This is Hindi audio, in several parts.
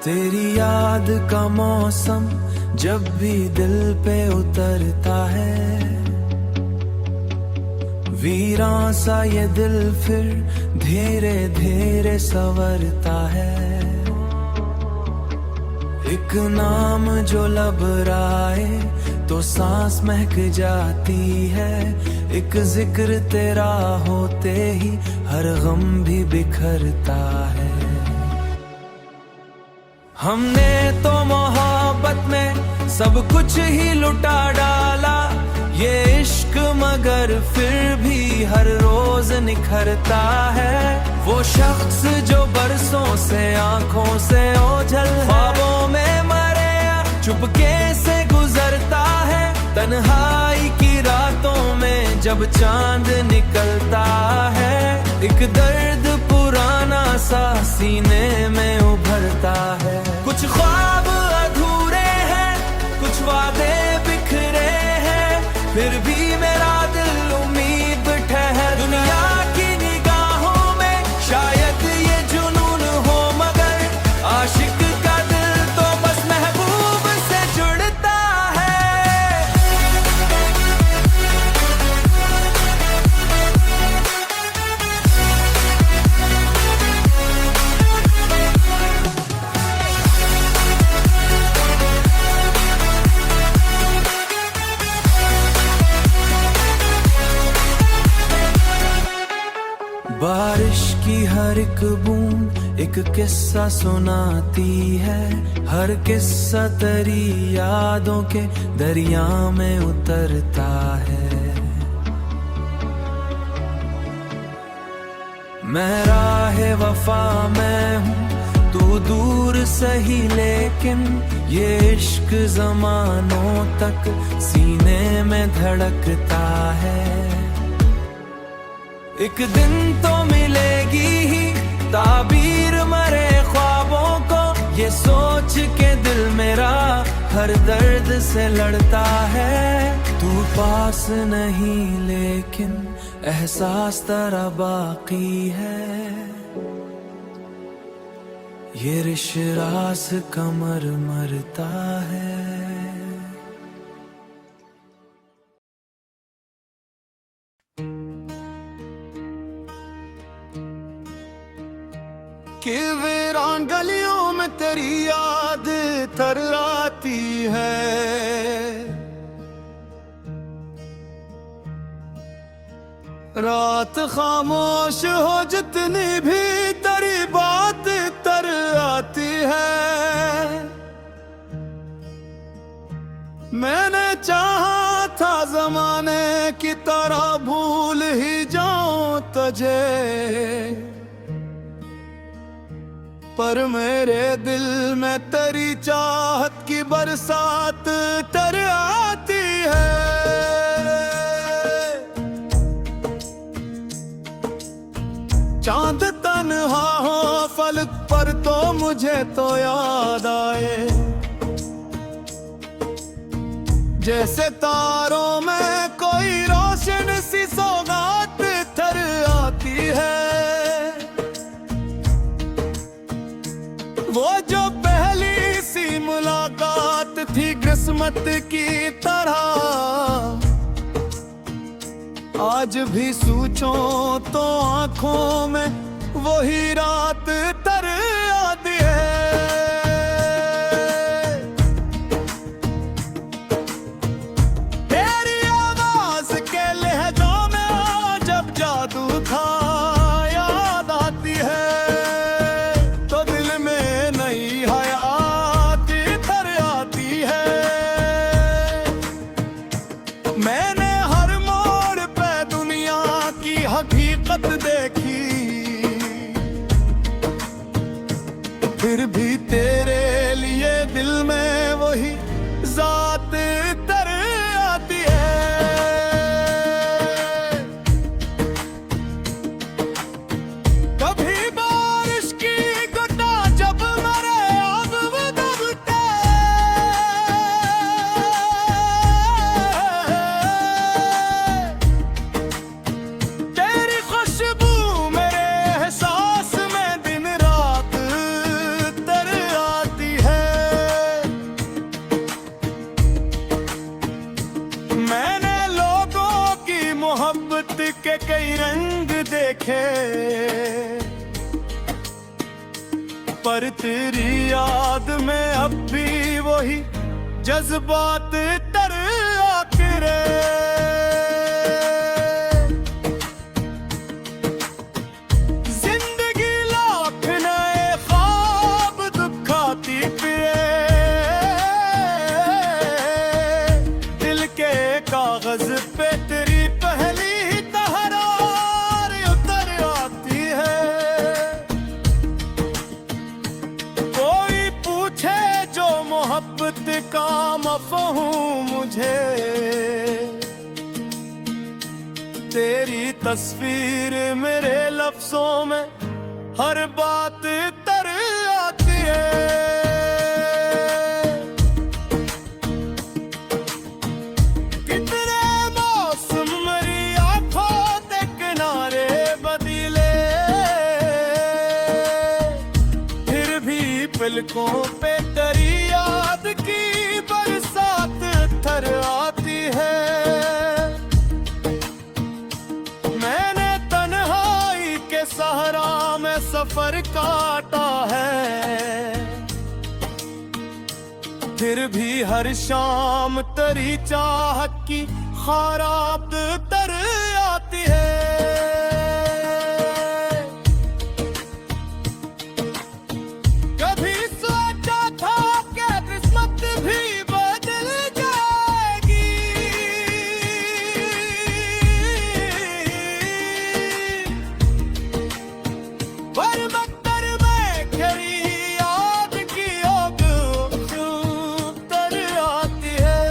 तेरी याद का मौसम जब भी दिल पे उतरता है, वीरान सा ये दिल फिर धीरे धीरे संवरता है। एक नाम जो लबराए तो सांस महक जाती है, एक जिक्र तेरा होते ही हर गम भी बिखरता है। हमने तो मोहब्बत में सब कुछ ही लुटा डाला, ये इश्क मगर फिर भी हर रोज निखरता है। वो शख्स जो बरसों से आंखों से ओझल ख्वाबों में मरे चुपके से गुजरता है। तन्हाई की रातों में जब चांद निकलता है, एक दर्द पुराना सा सीने में उभरता है। कुछ ख्वाब अधूरे हैं, कुछ वादे बिखरे हैं, फिर भी मेरा दिल उम्मीद ठहर। दुनिया की निगाहों में शायद ये जुनून हो, मगर आशिक का दिल तो बस महबूब से जुड़ता है। बारिश की हर एक बूंद एक किस्सा सुनाती है, हर किस्सा तेरी यादों के दरिया में उतरता है। मैं राहे वफा में हूँ, तू दूर सही, लेकिन ये इश्क ज़मानों तक सीने में धड़कता है। एक दिन तो मिलेगी ही ताबीर मरे ख्वाबों को, ये सोच के दिल मेरा हर दर्द से लड़ता है। तू पास नहीं लेकिन एहसास तेरा बाकी है, ये रिश्रास कमर मरता है। कि वीरान गलियों में तेरी याद थर्राती है, रात खामोश हो जितनी भी तेरी बात तर आती है। मैंने चाहा था जमाने की तरह भूल ही जाऊं तुझे, पर मेरे दिल में तेरी चाहत की बरसात तर आती है। चांद तन्हा हो फलक पर तो मुझे तो याद आए, जैसे तारों में कोई रोशन सी सौगात तर आती है। वो जो पहली सी मुलाकात थी किस्मत की तरह, आज भी सोचूं तो आंखों में वही रात तर आती है। तेरी आवाज के लहजों में जब जादू था याद आती है, हकीकत देखी फिर भी तेरे लिए दिल में वही जात तर आती है। कभी बारिश की गुड्डा जब मरे आग दबते, तेरी खुशबू मेरे एहसास में दिन रात तर रखे, पर तेरी याद में अब भी वही जज्बात तर आते रे। जिंदगी लाख नए ख्वाब दुखाती पिए, दिल के कागज पे तेरी पहली तहरार उतर आती है। कोई पूछे जो मोहब्बत का मफ़हूम मुझे, तेरी तस्वीर मेरे लफ्जों में हर बात तर आती है। कितने मौसम मेरी आंखों के किनारे बदले, फिर भी पलकों पे तेरी याद की बरसात थर आती है। मैंने तन्हाई के सहारा में सफर काटा है, फिर भी हर शाम तेरी चाहत की खराब तर आती है। कभी सोचा था कि किस्मत भी बदल जाएगी, पर बदतर में घिरी याद की आग तर आती है।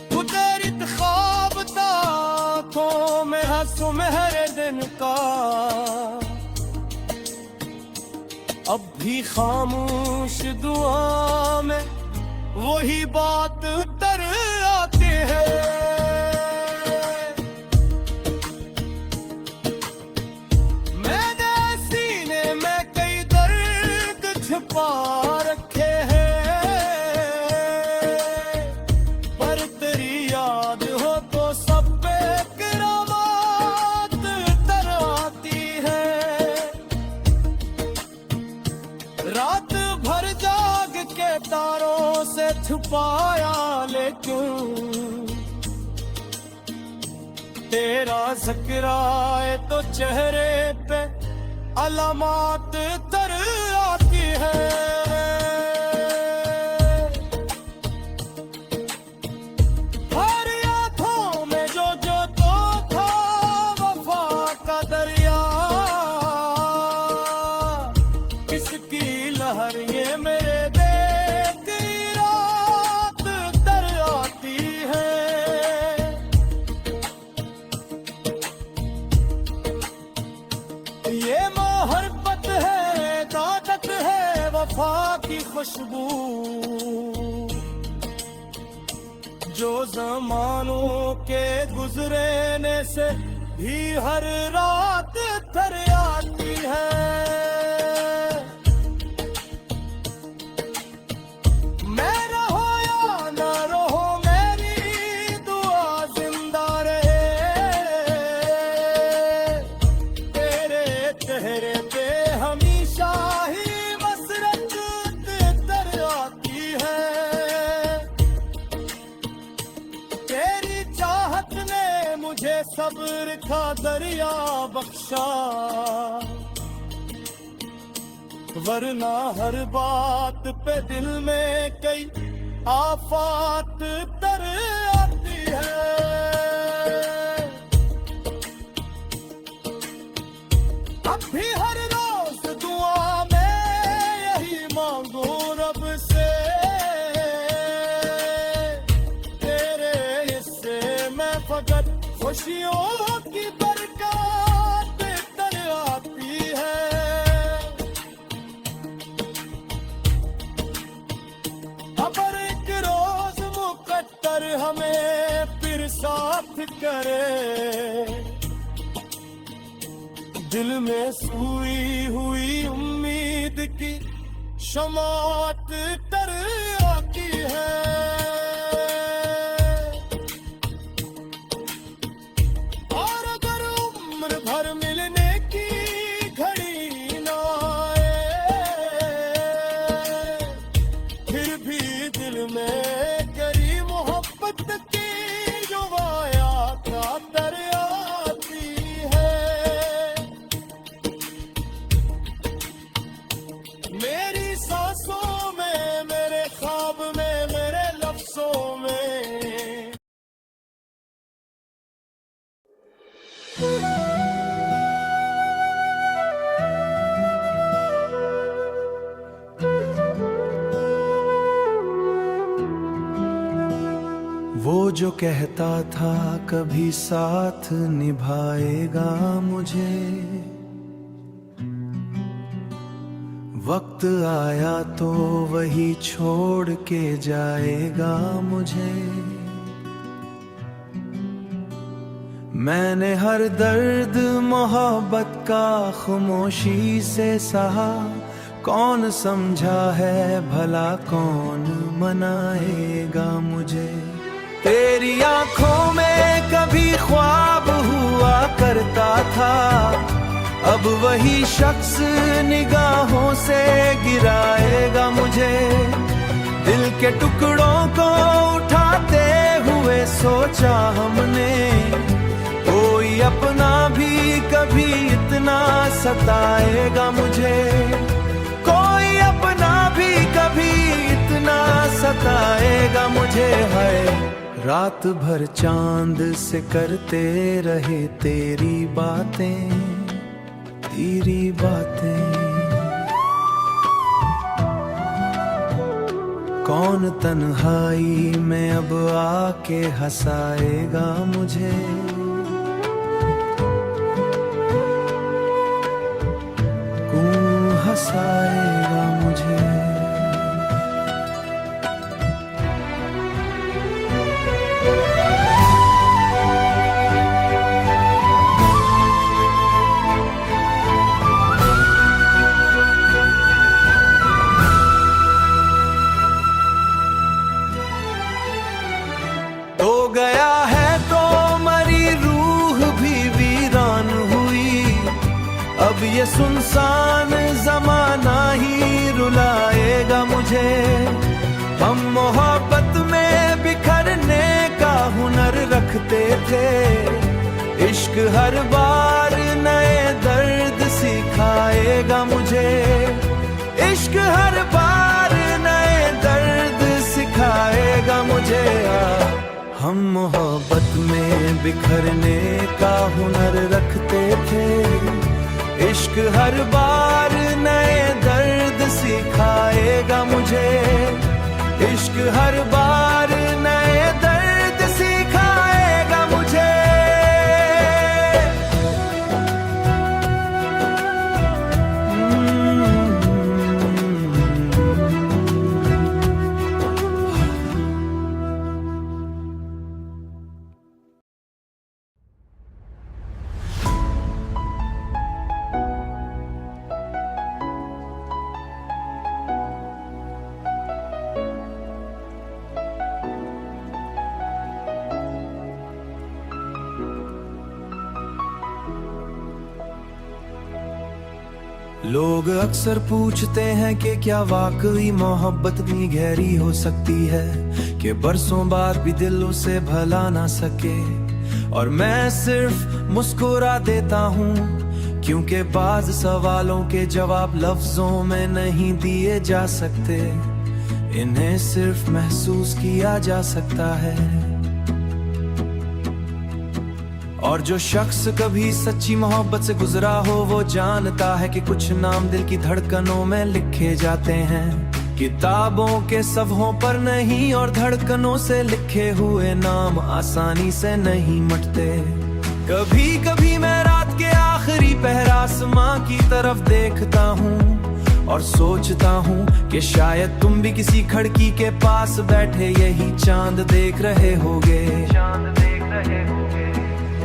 तू तेरी ख्वाब आँखों में हंसू मेरे दिन का, अब भी खामोश दुआ में वही बात तर आती है। मैंने सीने में कई दर्द छुपा रखे हैं, पर तेरी याद हो तो सब पे करामात तर आती है। रात भर जाग के तारों से छुपाया, लेकिन तेरा जिक्र आए तो चेहरे पे अलामात तर आती है। हर यादों में जो जो तो था वफा का दरिया, किसकी लहर ये मेरे देख की रात तर आती है। ये मोहब्बत है, ताकत है वफा की खुशबू, जो जमानों के गुजरने से भी हर रात तर आती है। मैं रहो या ना रहो, मेरी दुआ जिंदा रहे, तेरे चेहरे पे हमेशा ही मसरत तर आती है। तेरी चाहत ने मुझे सब्र का दरिया बख्शा, वरना हर बात पे दिल में कई आफात तर आती है। अब भी हर रोज दुआ में यही मांगू रब से, तेरे हिस्से में फकत खुशियों की बरकत तर आती है। अगर एक रोज मुकद्दर हमें फिर साथ करे, दिल में सोई हुई उम्मीद की शमात तर आती है। वो जो कहता था कभी साथ निभाएगा मुझे, वक्त आया तो वही छोड़ के जाएगा मुझे। मैंने हर दर्द मोहब्बत का खामोशी से सहा, कौन समझा है भला कौन मनाएगा मुझे। तेरी आंखों में कभी ख्वाब हुआ करता था, अब वही शख्स निगाहों से गिराएगा मुझे। दिल के टुकड़ों को उठाते हुए सोचा हमने, कोई अपना भी कभी इतना सताएगा मुझे, कोई अपना भी कभी इतना सताएगा मुझे। है रात भर चांद से करते रहे तेरी बातें, तेरी बातें। कौन तन्हाई में अब आके हंसाएगा मुझे, कौन हंसाएगा मुझे। तो गया है तो मरी रूह भी वीरान हुई, अब ये सुनसान जमाना ही रुलाएगा मुझे। हम मोहब्बत में बिखरने का हुनर रखते थे, इश्क हर बार नए दर्द सिखाएगा मुझे, इश्क हर बार नए दर्द सिखाएगा मुझे। हम मोहब्बत में बिखरने का हुनर रखते थे, इश्क हर बार नए दर्द सिखाएगा मुझे, इश्क हर बार नए दर्द सिखाएगा मुझे। लोग अक्सर पूछते हैं कि क्या वाकई मोहब्बत इतनी गहरी हो सकती है कि बरसों बाद भी दिल उसे भला ना सके। और मैं सिर्फ मुस्कुरा देता हूँ, क्योंकि बाज सवालों के जवाब लफ्जों में नहीं दिए जा सकते, इन्हें सिर्फ महसूस किया जा सकता है। और जो शख्स कभी सच्ची मोहब्बत से गुजरा हो, वो जानता है कि कुछ नाम दिल की धड़कनों में लिखे जाते हैं, किताबों के सफ़हों पर नहीं, और धड़कनों से लिखे हुए नाम आसानी से नहीं मिटते। कभी कभी मैं रात के आखिरी पहर आसमां की तरफ देखता हूँ और सोचता हूँ कि शायद तुम भी किसी खिड़की के पास बैठे यही चांद देख रहे होगे,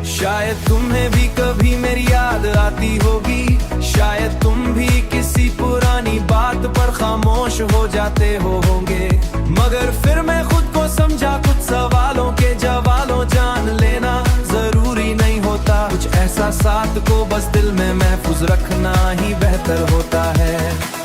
शायद तुम्हें भी कभी मेरी याद आती होगी, शायद तुम भी किसी पुरानी बात पर खामोश हो जाते होंगे। मगर फिर मैं खुद को समझा, कुछ सवालों के जवाबों जान लेना जरूरी नहीं होता, कुछ एहसासात को बस दिल में महफूज रखना ही बेहतर होता है।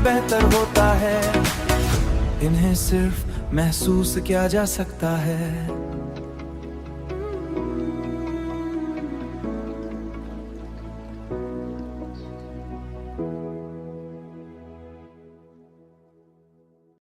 बेहतर होता है, इन्हें सिर्फ महसूस किया जा सकता है।